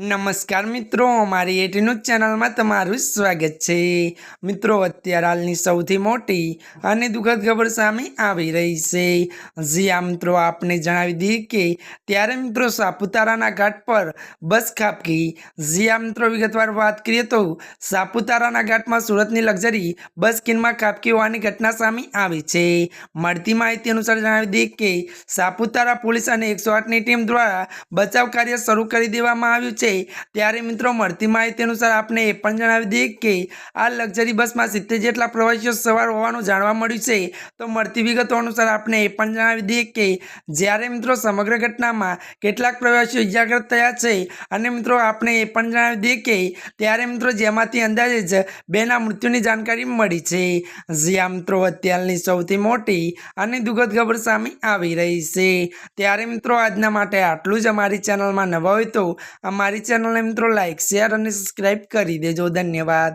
नमस्कार मित्रों, अमारी एटी न्यूज चैनल में तमारुं स्वागत है। मित्रों, अत्यारे हालनी सौथी मोटी अने दुखद खबर सामे आवी रही है। जी आ मित्रों, आपने जणावी दीए के त्यारे मित्रों सापुताराना घाट पर बस खाबकी। जी आ मित्रों, विगतवार बात करिए तो सापुताराना घाट में सूरतनी लग्जरी बस किनमा खाबकी होवानी घटना सामे आवी छे। मळती माहिती अनुसार जणावी दीए के सापुतारा पुलिस अने 108 ની ટીમ द्वारा बचाव कार्य शुरू कर देवामां आव्युं छे। त्यारे मित्रों, मळती माहिती अनुसार आपने ए पण जणावी दीए के आ लग्जरी बस में 70 जेटला प्रवासीओ सवार होवानुं जाणवा मळ्युं छे। तो मळती विगतो अनुसार आपने ए पण जणावी दीए के ज्यारे मित्रों समग्र घटना में केटलाक प्रवासीओ इजाग्रस्त थया छे अने मित्रों आपने ए पण जणावी दीए के त्यारे मित्रों जेमांथी अंदाजे ज 2 ना मृत्युनी जानकारी मळी छे। जी आ मित्रों, अत्यारनी सौथी मोटी अने दुखद खबर सामे आवी रही छे। त्यारे मित्रों, आजना माटे आटलुं ज। अमारी चेनल में नवा होय तो अमारी चेनल ने मित्रों लाइक शेर और सब्सक्राइब करी देजो। धन्यवाद।